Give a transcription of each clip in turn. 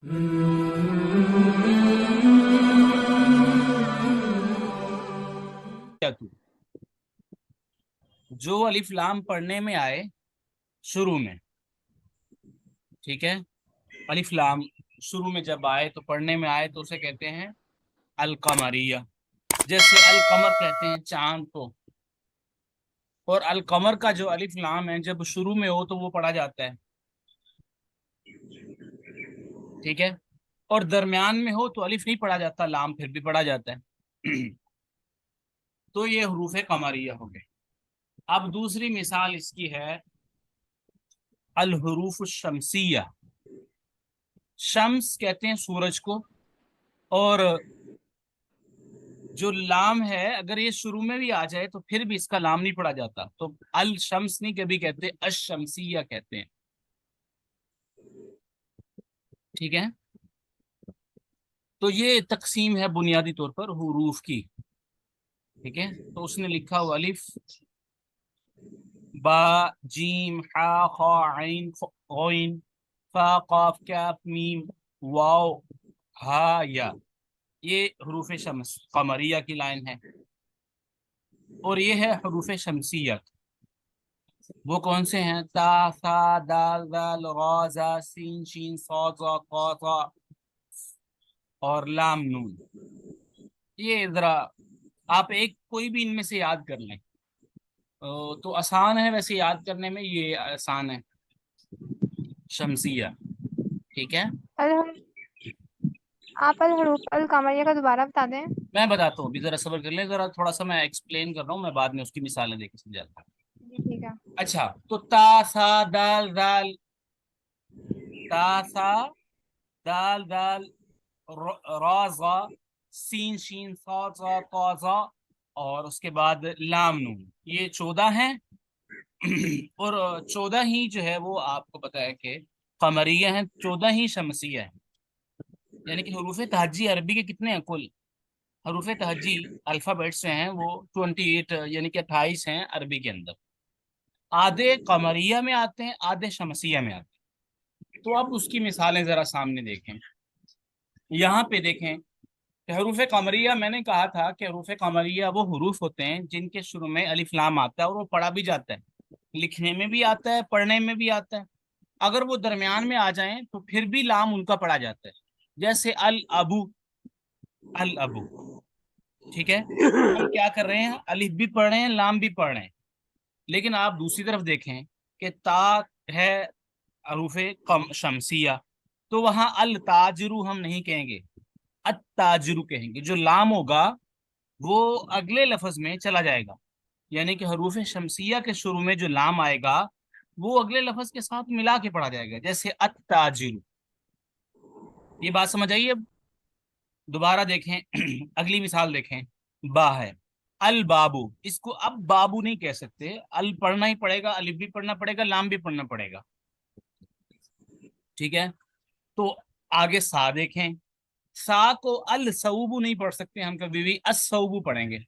जो अलिफ लाम पढ़ने में आए शुरू में, ठीक है, अलिफ लाम शुरू में जब आए तो पढ़ने में आए तो उसे कहते हैं अल कमरिया। जैसे अल कमर कहते हैं चांद को, और अल कमर का जो अलिफ लाम है जब शुरू में हो तो वो पढ़ा जाता है, ठीक है, और दरमियान में हो तो अलिफ नहीं पढ़ा जाता, लाम फिर भी पढ़ा जाता है। तो ये हरूफ कमरिया हो गए। अब दूसरी मिसाल इसकी है अल हरूफ शमसिया। शम्स कहते हैं सूरज को, और जो लाम है अगर ये शुरू में भी आ जाए तो फिर भी इसका लाम नहीं पढ़ा जाता, तो अल शम्स नहीं कभी कहते, अश शमसिया कहते हैं, ठीक है। तो ये तकसीम है बुनियादी तौर पर हुरूफ की, ठीक है। तो उसने लिखा हुआ अलिफ बा जीम हा खा आइन गौइन फा काफ काफ मीम वाव हा या, ये हरूफ शम्स कमरिया की लाइन है। और ये है हरूफ शमसिया। वो कौन से हैं? ता सा दाल दाल रा जा सीन शीन सा जा qa ता और लाम नून। ये जरा आप एक कोई भी इनमें से याद कर लें तो आसान है, वैसे याद करने में ये आसान है, शमसिया, ठीक है। अल आप अल हरूफ अल कमरिया का दोबारा बता दें। मैं बताता हूँ, अभी जरा सब्र कर लें, जरा थोड़ा सा मैं एक्सप्लेन कर रहा हूँ, मैं बाद में उसकी मिसालें देके समझाता हूँ। जी ठीक है। अच्छा, तो ता सा दाल दाल, ता सा दाल दाल रा ज़ा सीन शीन सा ज़ा ता ज़ा, और उसके बाद लाम नून, ये 14 हैं। और 14 ही जो है वो आपको पता है कि कमरिया हैं, 14 ही शमसिया है। यानी कि हरूफ तहज्जी अरबी के कितने हैं कुल? हरूफ तहज्जी अल्फ़ाबेट्स जो हैं वो 28 यानी कि 28 हैं अरबी के अंदर। आधे कमरिया में आते हैं, आधे शमसिया में आते हैं। तो आप उसकी मिसालें जरा सामने देखें। यहाँ पे देखें कि हरूफ कमरिया, मैंने कहा था कि हरूफ कमरिया वो हरूफ होते हैं जिनके शुरू में अलिफ लाम आता है और वो पढ़ा भी जाता है, लिखने में भी आता है, पढ़ने में भी आता है। अगर वो दरमियान में आ जाएं तो फिर भी लाम उनका पढ़ा जाता है। जैसे अल अबू, अल अबू, ठीक है। हम क्या कर रहे हैं? अलिफ भी पढ़ रहे हैं, लाम भी पढ़ रहे हैं। लेकिन आप दूसरी तरफ देखें कि ता है हरूफे कम शमसिया, तो वहां अल ताजरू हम नहीं कहेंगे, अत ताजरू कहेंगे। जो लाम होगा वो अगले लफ्ज में चला जाएगा, यानी कि हरूफ शमसिया के शुरू में जो लाम आएगा वो अगले लफ्ज के साथ मिला के पढ़ा जाएगा, जैसे अत ताजिरू। ये बात समझ आई? अब दोबारा देखें। अगली मिसाल देखें, बा है अल बाबू। इसको अब बाबू नहीं कह सकते, अल पढ़ना ही पड़ेगा, अलिफ भी पढ़ना पड़ेगा, लाम भी पढ़ना पड़ेगा, ठीक है। तो आगे सा देखें, सा को अल सऊबू नहीं पढ़ सकते हम, कभी भी अस सऊबू पढ़ेंगे,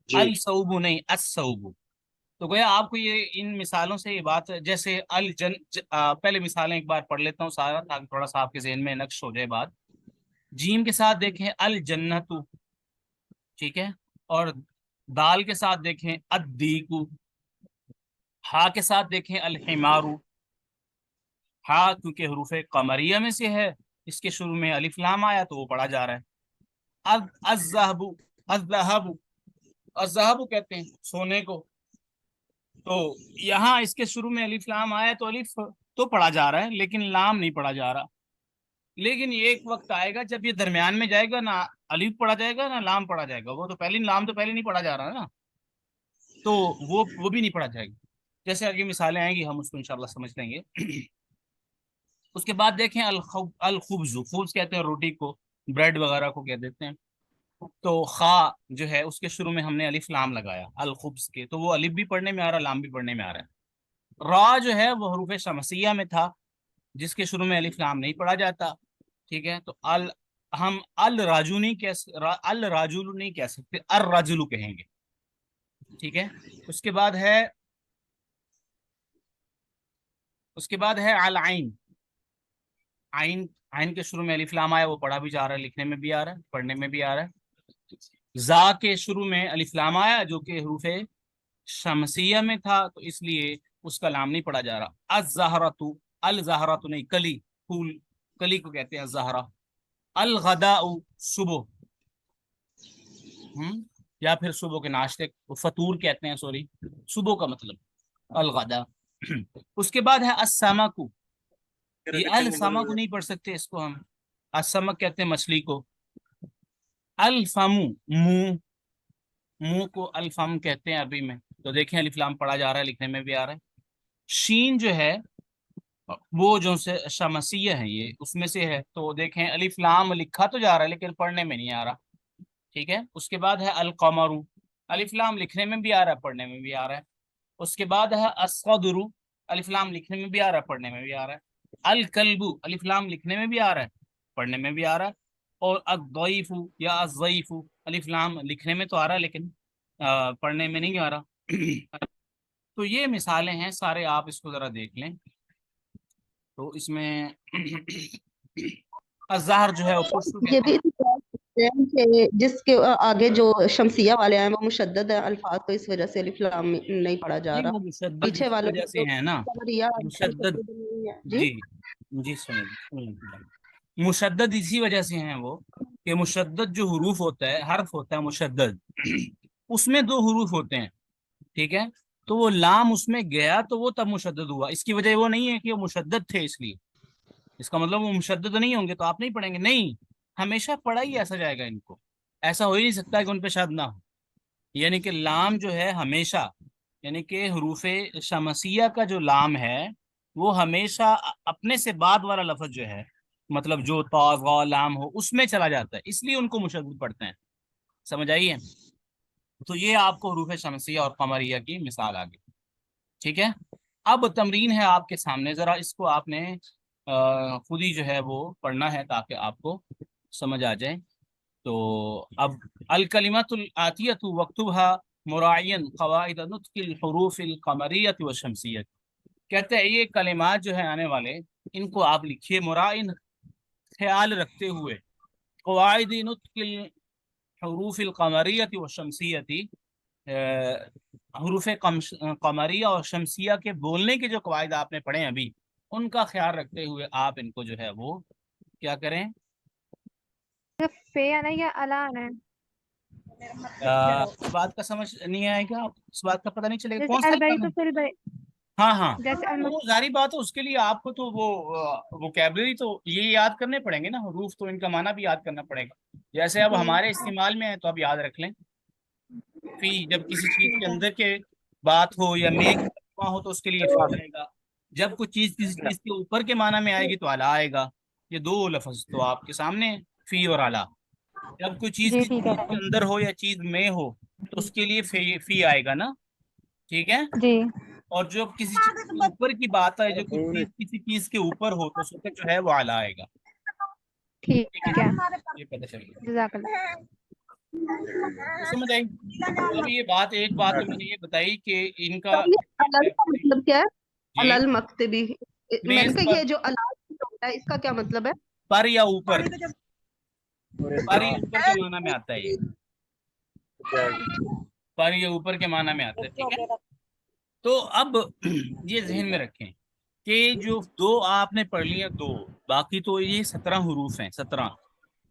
जी। अल सऊबू नहीं, अस सऊबू। तो गोया आपको ये इन मिसालों से ये बात, जैसे पहले मिसालें एक बार पढ़ लेता हूँ सारा, ताकि थोड़ा सा आपके जहन में नक्श हो जाए बात। जीम के साथ देखें अल जन्नतु, ठीक है, और दाल के साथ देखें अद्दीकु, हा के साथ देखें अल हिमारू। हा क्योंकि हरूफ कमरिया में से है, इसके शुरू में अलिफ लाम आया तो वो पढ़ा जा रहा है। अब अज़हबु, अज़हबु, अज़हबु कहते हैं सोने को। तो यहाँ इसके शुरू में अलिफ लाम आया तो अलिफ तो पढ़ा जा रहा है लेकिन लाम नहीं पढ़ा जा रहा। लेकिन ये एक वक्त आएगा जब ये दरमियान में जाएगा, ना अलिफ पढ़ा जाएगा ना लाम पढ़ा जाएगा, वो तो पहले लाम तो पहले नहीं पढ़ा जा रहा ना, तो वो भी नहीं पढ़ा जाएगा। जैसे आगे मिसालें आएंगी हम उसको इंशाल्लाह समझ लेंगे। उसके बाद देखें अल खुब्ज, खुब्ज कहते हैं रोटी को, ब्रेड वगैरह को कह देते हैं। तो खा जो है उसके शुरू में हमने अलिफ लाम लगाया अल खुब्ज के, तो वो अलिफ भी पढ़ने में आ रहा, लाम भी पढ़ने में आ रहा है। रा जो है वो हरूफ शमसिया में था, जिसके शुरू में अलिफ लाम नहीं पढ़ा जाता, ठीक है। तो अल हम अल राजू नहीं अल राजुलू नहीं कह सकते, अर राजुलू कहेंगे, ठीक है। उसके बाद है अल आइन, आइन, आइन के शुरू में अलिफ लाम आया, वो पढ़ा भी जा रहा है, लिखने में भी आ रहा है, पढ़ने में भी आ रहा है। जा के शुरू में अलिफ लाम आया जो कि हरूफे शमसिया में था, तो इसलिए उसका लाम नहीं पढ़ा जा रहा। अज़हरतु, अल ज़हरतु नहीं, कली, फूल, कली को कहते हैं ज़हरा। अल गदाउ, सुबह, या फिर सुबह के नाश्ते को फतूर कहते हैं, सॉरी, सुबह का मतलब अल गदा। उसके बाद है अस्समकु, ये अल समक नहीं पढ़ सकते इसको हम, असमक कहते हैं मछली को। अल फमु, मुंह, मुंह को अल फम कहते हैं अरबी में। तो देखें अलिफ लाम पढ़ा जा रहा है, लिखने में भी आ रहा है। शीन जो है वो जो से शमसिया है, ये उसमें से है, तो देखें अलिफ लाम लिखा तो जा रहा है लेकिन पढ़ने में नहीं आ रहा। ठीक है। उसके बाद है अल कमरु, अलिफ लाम लिखने में भी आ रहा है, पढ़ने में भी आ रहा है। उसके बाद है अस्सदरु, अलिफ लाम लिखने में भी आ रहा है, पढ़ने में भी आ रहा है। अल कल्बु, अलिफ लाम लिखने में भी आ रहा है, पढ़ने में भी आ रहा है। और अद्दईफु या अज़ईफु, अलिफ लाम लिखने में तो आ रहा है लेकिन पढ़ने में नहीं आ रहा। तो ये मिसालें हैं सारे, आप इसको जरा देख लें। तो इसमें अज़हर जो है वो पुष्प ये कहते भी हैं कि जिसके आगे जो शमसिया वाले हैं वो मुशद्दद है अल्फाज, तो इस वजह से अलिफ लाम नहीं पढ़ा जा हैं, रहा। वो मुशद्दद पीछे इसी वाले वजह से तो है ना, कमरिया मुशद्दद, नहीं है जी। जी जी, सुनिए, मुशद्दद इसी वजह से हैं वो, कि मुशद्दद जो हुरूफ होता है, हर्फ होता है मुशद्दद, उसमें दो हुरूफ होते हैं, ठीक है। तो वो लाम उसमें गया तो वो तब मुशद्दद हुआ, इसकी वजह वो नहीं है कि वो मुशद्दद थे इसलिए, इसका मतलब वो मुशद्दद नहीं होंगे तो आप नहीं पढ़ेंगे, नहीं, हमेशा पढ़ा ही ऐसा जाएगा इनको, ऐसा हो ही नहीं सकता कि उन पे शद ना हो। यानी कि लाम जो है हमेशा, यानी कि हरूफे शमसिया का जो लाम है वो हमेशा अपने से बाद वाला लफ्ज जो है, मतलब जो ता गा लाम हो उसमें चला जाता है, इसलिए उनको मुशद्दद पढ़ते हैं। समझ आइए। तो ये आपको हरूफ शमसिया और कमरिया की मिसाल आ गई। ठीक है। अब तमरीन है आपके सामने, जरा इसको आपने खुद ही जो है वो पढ़ना है ताकि आपको समझ आ जाए। तो अब अल कलिमतुल आतियतु वक्तुबहा मुरायन क़वाइद नुत्क़िल हुरूफ़िल क़मरियत व शमसियत। कहते हैं ये कलिमात जो है आने वाले, इनको आप लिखिए मुरायन, ख्याल रखते हुए, क़वाइद नुत्क़िल हुरूफ़िल क़मरियत व शमसियत, हरूफ कमरिया और शमसिया के बोलने के जो कवायद आपने पढ़े हैं अभी, उनका ख्याल रखते हुए आप इनको जो है वो क्या करें, फे आना है या अला आना है? इस बात का समझ नहीं आएगा, इस बात का पता नहीं चलेगा जैसे कौन सा अलबई एग्जाम तो है। फिर हाँ हाँ, जैसे वो जारी बात है, उसके लिए आपको तो वो वोकैबलरी तो ये याद करने पड़ेंगे ना, हरूफ तो इनका माना भी याद करना पड़ेगा। जैसे अब हमारे इस्तेमाल में है तो अब याद रख लें। फी, जब किसी चीज ठीक के है। अंदर के बात हो या में की तर्जुमा हो तो उसके लिए फी आएगा। जब कुछ चीज किसी चीज के ऊपर के माना में आएगी तो आला आएगा। ये दो लफ्ज तो आपके सामने हैं, फी और आला। जब कोई चीज जी किसी ठीक चीज है। के अंदर हो या चीज में हो तो उसके लिए फी आएगा ना। ठीक है। जी और जो किसी चीज के ऊपर की बात है, जो कुछ चीज किसी चीज के ऊपर हो तो उसका जो है वो आला आएगा। ठीक ठीक है, है। ये पता चल गया, जज़ाकल्लाह। तो समझ आई। अब ये बात, एक बात तो मैंने ये बताई कि इनका तो ये अलल का मतलब क्या है? जी, अलल मकतबी, मैंने मेज कहा पर, ये जो अलाल होता है इसका क्या मतलब है? पर या ऊपर, पर या ऊपर के माना में आता है ये, पर या ऊपर के माना में आता है। ठीक है। तो अब ये जहन में रखें कि जो दो आपने पढ़ लिया दो, बाकी तो ये 17 हरूफ हैं, 17,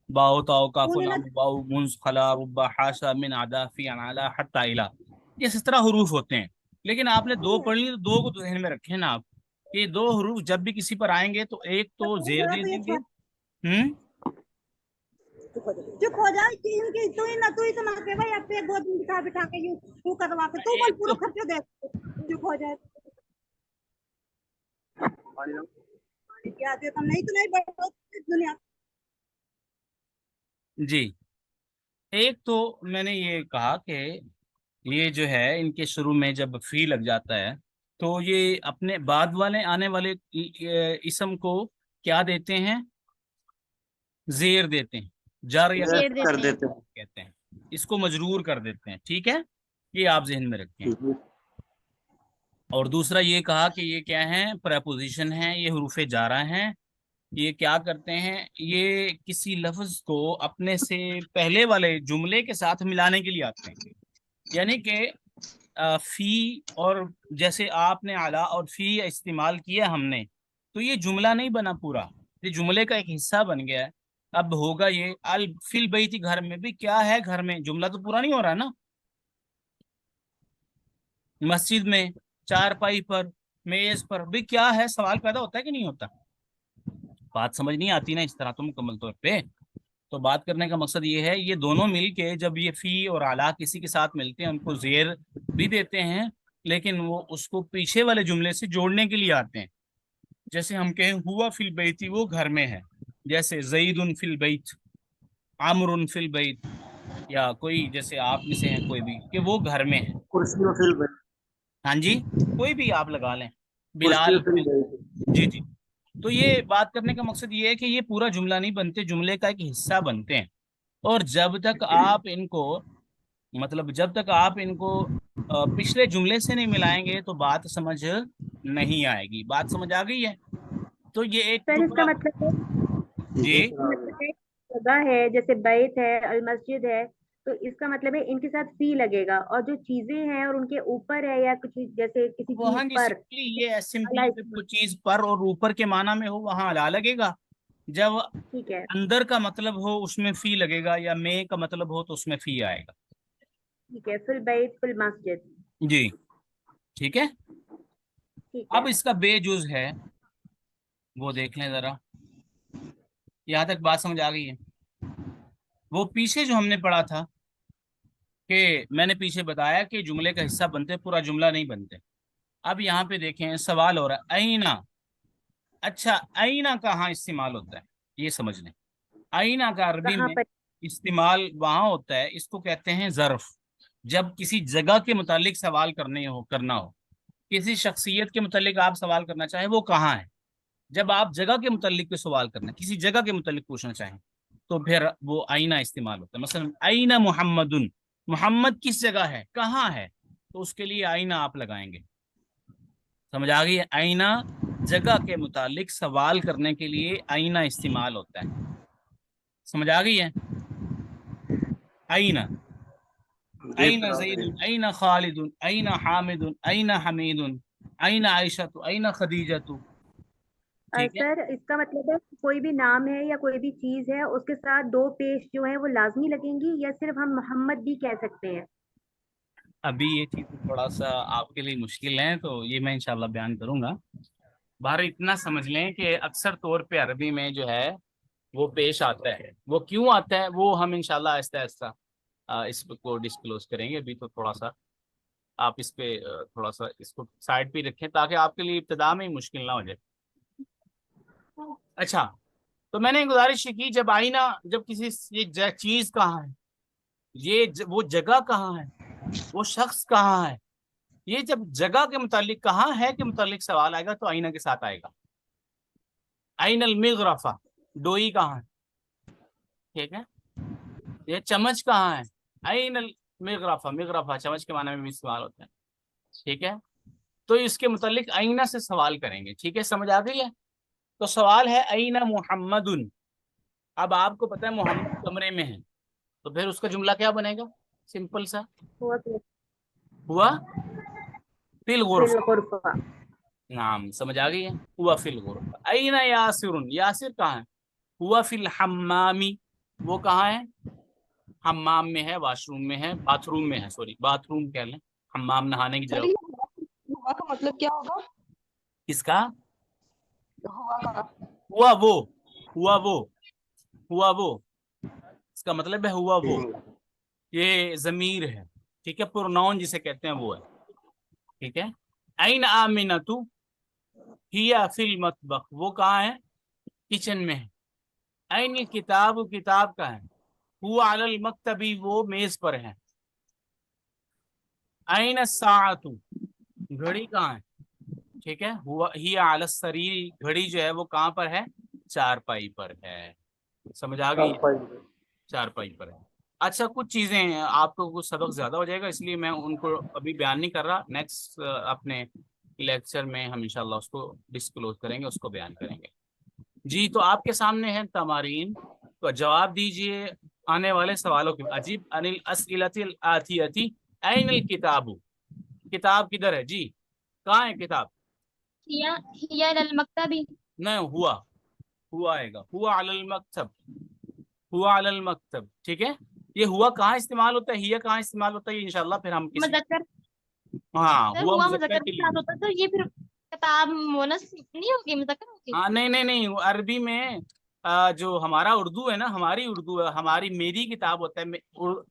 बाओ ताओ काफु लाम बाओ मुंस खला रुब्बा हाशा मिन आदा फी अनाला हत्ता इला, ये 17 हरूफ होते हैं। लेकिन आपने दो पढ़ ली तो दो को तो ध्यान में रखें ना आप, कि दो हरूफ जब भी किसी पर आएंगे तो एक तो जेर दे देंगे। चुप हो जा कि इनकी तू ही सुना के भाई अब एक गोद में बिठा बिठा के यू करवा के तू बोल एक पूरा तो खर्च दे। चुप हो जाए क्या दे तुम नहीं तो नहीं बढ़ो दुनिया। जी, एक तो मैंने ये कहा कि ये जो है इनके शुरू में जब फी लग जाता है तो ये अपने बाद वाले आने वाले इसम को क्या देते हैं, जेर देते हैं, जर या शेर कसरा देते हैं। कहते हैं, इसको मजरूर कर देते हैं। ठीक है, ये आप जहन में रखें। और दूसरा ये कहा कि ये क्या है, प्रपोजिशन है, ये हरूफे जारा हैं, یہ کیا کرتے ہیں، یہ کسی لفظ کو اپنے سے پہلے والے جملے کے ساتھ ملانے کے لیے آتے ہیں. یعنی کہ فی، اور جیسے آپ نے اعلیٰ اور فی استعمال کیا ہم نے، تو یہ جملہ نہیں بنا پورا، یہ جملے کا ایک حصہ بن گیا ہے. اب ہوگا یہ فی البیت، گھر میں بھی کیا ہے، گھر میں جملہ تو پورا نہیں ہو رہا نا. مسجد میں، چارپائی پر، میز پر بھی کیا ہے، سوال پیدا ہوتا ہے کہ نہیں ہوتا. بات سمجھ نہیں آتی نا اس طرح تو مکمل طور پہ. تو بات کرنے کا مقصد یہ ہے، یہ دونوں مل کے جب یہ فی اور اعلیٰ کسی کے ساتھ ملتے ہیں، ان کو زیر بھی دیتے ہیں، لیکن وہ اس کو پیچھے والے جملے سے جوڑنے کے لیے آتے ہیں. جیسے ہم کہیں ہوا فی البیت، وہ گھر میں ہے. جیسے زید فی البیت، عمر فی البیت، یا کوئی جیسے آپ میں سے ہیں کوئی بھی کہ وہ گھر میں ہے. کرسی فی البیت، ہاں جی، کوئی بھی آپ لگا لیں، کرسی بلال فی البیت. جی جی. تو یہ بات کرنے کا مقصد یہ ہے کہ یہ پورا جملہ نہیں بنتے، جملے کا ایک حصہ بنتے ہیں. اور جب تک آپ ان کو جب تک آپ ان کو پچھلے جملے سے نہیں ملائیں گے تو بات سمجھ نہیں آئے گی. بات سمجھ آ گئی ہے؟ تو یہ ایک سر اس کا ٹکڑا. مطلب ہے، جی اس کا مطلب ہے جگہ ہے، جیسے بیت ہے، المسجد ہے، تو اس کا مطلب ہے ان کے ساتھ فی لگے گا، اور جو چیزیں ہیں اور ان کے اوپر ہے یا کچھ جیسے کسی وہ، ہاں چیز جی، پر سمپلی یہ سمپلی اللہ جب کوئی چیز پر اور اوپر کے معنی میں ہو وہاں الا لگے گا. جب ٹھیک ہے، اندر کا مطلب ہو اس میں فی لگے گا، یا میں کا مطلب ہو تو اس میں فی آئے گا. ٹھیک ہے، فی البیت فی المسجد. جی ٹھیک ہے. ٹھیک اب ہے. اس کا بے جز ہے، وہ دیکھ لیں ذرا. یہاں تک بات سمجھ آ گئی ہے؟ وہ پیچھے جو ہم نے پڑھا تھا کہ میں نے پیچھے بتایا کہ جملے کا حصہ بنتے، پورا جملہ نہیں بنتے. اب یہاں پہ دیکھیں سوال ہو رہا ہے اینا. اچھا، اینا کہاں استعمال ہوتا ہے یہ سمجھ لیں. اینا کا عربی کہاں میں پر؟ استعمال وہاں ہوتا ہے، اس کو کہتے ہیں ظرف. جب کسی جگہ کے متعلق سوال کرنا ہو، کسی شخصیت کے متعلق آپ سوال کرنا چاہیں وہ کہاں ہے، جب آپ جگہ کے متعلق پہ سوال کرنا، کسی جگہ کے متعلق پوچھنا چاہیں تو پھر وہ آئینہ استعمال ہوتا ہے. مثلا آئینہ محمد، محمد کس جگہ ہے، کہاں ہے، تو اس کے لیے آئینہ آپ لگائیں گے. سمجھ آ گئی ہے؟ آئینہ جگہ کے متعلق سوال کرنے کے لیے آئینہ استعمال ہوتا ہے. سمجھ آ گئی ہے؟ آئینہ، آئینہ زید، آئینہ خالد، آئینہ حامد، آئینہ حمید، آئینہ عائشہ، آئینہ خدیجہ. ٹھیک ہے. سر اس کا مطلب ہے کوئی بھی نام ہے یا کوئی بھی چیز ہے اس کے ساتھ دو پیش جو ہیں وہ لازمی لگیں گی، یا صرف ہم محمد بھی کہہ سکتے ہیں؟ ابھی یہ چیز تھوڑا سا آپ کے لیے مشکل ہے، تو یہ میں انشاءاللہ بیان کروں گا. باہر اتنا سمجھ لیں کہ اکثر طور پہ عربی میں جو ہے وہ پیش آتا ہے. وہ کیوں آتا ہے وہ ہم انشاءاللہ آہستہ آہستہ اس کو ڈسکلوز کریں گے. ابھی تو تھوڑا سا آپ اس پہ تھوڑا سا اس کو سائڈ پہ رکھیں تاکہ آپ کے لیے ابتدا میں ہی مشکل نہ ہو جائے. اچھا، تو میں نے گزارش کی جب آئینہ، جب کسی یہ چیز کہاں ہے، وہ جگہ کہاں ہے، وہ شخص کہاں ہے، یہ جب جگہ کے متعلق کہاں ہے کے متعلق سوال آئے گا تو آئینہ کے ساتھ آئے گا. آئین المغرفہ، ڈوئی کہاں ہے، ٹھیک ہے. یہ چمچ کہاں ہے، آئین المغرفہ، مغرفہ چمچ کے معنی میں بھی استعمال ہوتا ہے. ٹھیک ہے. تو اس کے متعلق آئینہ سے سوال کریں گے. ٹھیک ہے، سمجھ آ گئی ہے؟ تو سوال ہے آئین محمد. اب آپ کو پتا ہے محمد کمرے میں ہے، تو پھر اس کا جملہ کیا بنے گا؟ سمپل سا، ہوا فی الغرفہ. بالغرفہ. نعم، سمجھ آ گئی ہے؟ ہوا فی الغرفہ. این یاسر، یاسر کہاں ہے؟ ہوا فی الحمامی، وہ کہاں ہے؟ حمام میں ہے، واش روم میں ہے، باتھ روم میں ہے، سوری باتھ روم کہہ لیں، حمام نہانے کی سر جگہ. یہ ہوا کا مطلب کیا ہوگا؟ کس کا؟ ہوا کا ہوا وہ، ہوا وہ، ہوا وہ، اس کا مطلب ہے ہوا وہ. یہ ضمیر ہے، ٹھیک ہے، پروناؤن جسے کہتے ہیں وہ ہے. ٹھیک ہے. این آمنۃ ہی فی المطبخ، وہ کہاں ہے؟ کچن میں ہے. این الکتاب، کتاب کا ہے. ہوا علی المکتبی، وہ میز پر ہے. این الساعۃ، گھڑی کہاں ہے؟ ٹھیک ہے. ہوا ہی علی السریر، گھڑی جو ہے وہ کہاں پر ہے؟ چارپائی پر ہے. سمجھ آ گئی؟ چارپائی پر ہے. اچھا، کچھ چیزیں ہیں، آپ کو کچھ سبق زیادہ ہو جائے گا اس لیے میں ان کو ابھی بیان نہیں کر رہا. نیکسٹ اپنے لیکچر میں ہم انشاءاللہ اس کو ڈسکلوز کریں گے، اس کو بیان کریں گے. جی تو آپ کے سامنے ہے تمارین، تو جواب دیجئے آنے والے سوالوں کے عجیب انل اسئلۃ الآتیۃ این الکتاب، کتاب کدھر ہے جی، کہاں ہے کتاب؟ ہی علی المکتب، نہیں، ہوا آئے گا، ہوا علی المکتب، ہوا علی المکتب، ٹھیک ہے. یہ ہوا کہاں استعمال ہوتا ہے، ہی کہاں استعمال ہوتا ہے، یہ انشاءاللہ پھر ہم کسی مذکر، ہاں سر ہوا ہوا مذکر مذکر کے کے لیے. ساتھ ہوتا ہے تو یہ پھر کتاب مونس نہیں ہوگی، مذکر ہوگی. ہاں نہیں عربی میں جو ہمارا اردو ہے نا، ہماری اردو ہے، ہماری میری کتاب ہوتا ہے،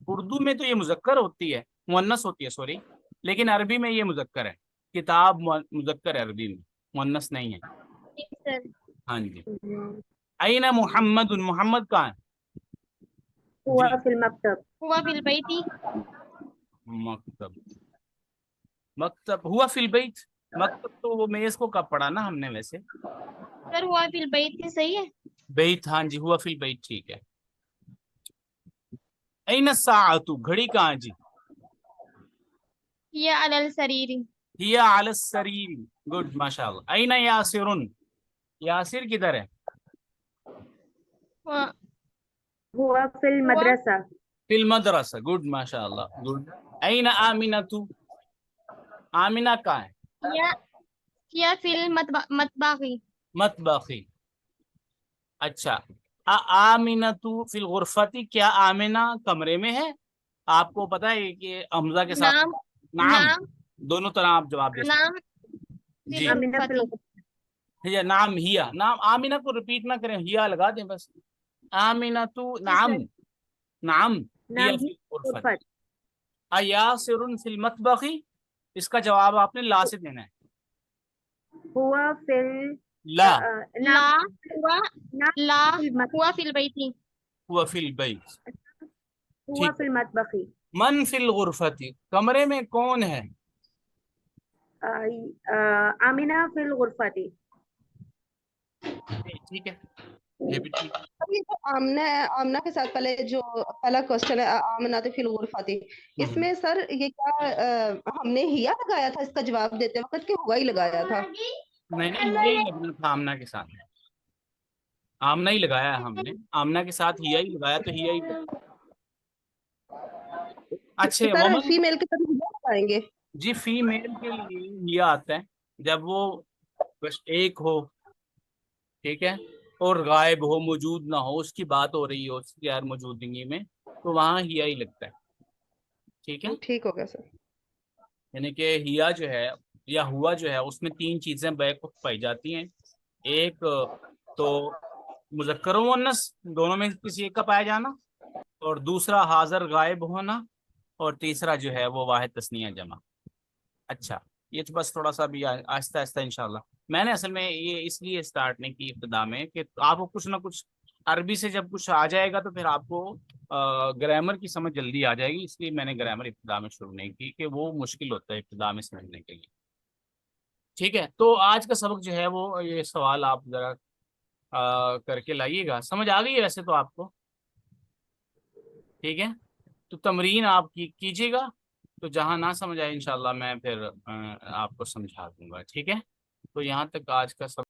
اردو میں تو یہ مذکر ہوتی ہے، مؤنث ہوتی ہے سوری، لیکن عربی میں یہ مذکر ہے، کتاب مذکر ہے عربی میں، مؤنث نہیں ہے. ٹھیک سر. ہاں جی. این محمد، محمد کہاں ہے ہوا جی؟ فی المکتب، ہوا فی البیت، مکتب، مکتب ہوا فی البیت، مکتب تو وہ میز کو کب پڑھا نا ہم نے ویسے. سر ہوا فی البیت ہی صحیح ہے. بیت، ہاں جی ہوا فی البیت ٹھیک ہے. این الساعۃ، گھڑی کہاں ہے جی؟ ہی علی السریر، ہی علی السریر، گڈ ماشاء اللہ. این یاسر، یاسر کدھر ہے؟ ہوا ہوا فی المدرسہ، فی المدرسہ، گڈ ماشاء اللہ گڈ. این آمنۃ، آمنہ کہاں ہے؟ یا فی المطبخ، مطبخی. اچھا، آمنۃ فی الغرفۃ، کیا آمنہ کمرے میں ہے؟ آپ کو پتہ ہے کہ حمزہ کے ساتھ نام نعم، نام دونوں طرح آپ جواب دے سکتے نام فی ہیں. جی آمنہ فی الغرفۃ، یا نام ہیا، نام آمنہ کو ریپیٹ نہ کریں، ہیا لگا دیں بس. آمنۃ جی نعم، سر. نعم نام ہیا ہی فی الغرفۃ. غرفت، ایاسر فی المطبخ، اس کا جواب آپ نے لا سے دینا ہے. ہوا فی لا، لا ہوا نام لا فی المط- ہوا فی البیت، ہوا فی البیت، ہوا ٹھیک فی ہے. المطبخ، من فی الغرفۃ، کمرے میں کون ہے؟ آمنہ فی الغرفت، ٹھیک ہے، یہ بھی ٹھیک. اب یہ جو آمنہ ہے، آمنہ کے ساتھ پہلے جو پہلا کوشچن ہے آمنہ فی الغرفۃ، اس میں سر یہ کیا ہم نے ہیا لگایا تھا اس کا جواب دیتے وقت کہ ہوا ہی لگایا تھا؟ نہیں یہی لگنا تھا آمنہ کے ساتھ، آمنہ ہی لگایا ہے ہم نے، آمنہ کے ساتھ ہیا ہی لگایا تو ہیا ہی. اچھا سر ومن، فیمیل کے ساتھ ہیا لگائیں گے؟ جی فیمیل کے لیے ہیا آتا ہے جب وہ بس ایک ہو، ٹھیک ہے، اور غائب ہو، موجود نہ ہو، اس کی بات ہو رہی ہو اس کی غیر موجودگی میں، تو وہاں ہیا ہی لگتا ہے. ٹھیک ہے، ٹھیک ہو گیا سر. یعنی کہ ہیا جو ہے یا ہوا جو ہے اس میں تین چیزیں بیک وقت پائی جاتی ہیں. ایک تو مذکر و مؤنث دونوں میں کسی ایک کا پایا جانا، اور دوسرا حاضر غائب ہونا، اور تیسرا جو ہے وہ واحد تثنیہ جمع. اچھا، یہ تو بس تھوڑا سا بھی آہستہ آہستہ انشاءاللہ. میں نے اصل میں یہ اس لیے اسٹارٹ نہیں کی ابتدا میں کہ آپ کو کچھ نہ کچھ عربی سے جب کچھ آ جائے گا تو پھر آپ کو گرامر کی سمجھ جلدی آ جائے گی، اس لیے میں نے گرامر ابتدا میں شروع نہیں کی کہ وہ مشکل ہوتا ہے ابتدا میں سمجھنے کے لیے. ٹھیک ہے، تو آج کا سبق جو ہے وہ یہ سوال آپ ذرا کر کے لائیے گا. سمجھ آ گئی ہے ویسے تو آپ کو؟ ٹھیک ہے، تو تمرین آپ کیجیے گا، تو جہاں نہ سمجھ آئے انشاءاللہ میں پھر آپ کو سمجھا دوں گا. ٹھیک ہے، تو یہاں تک آج کا سبق.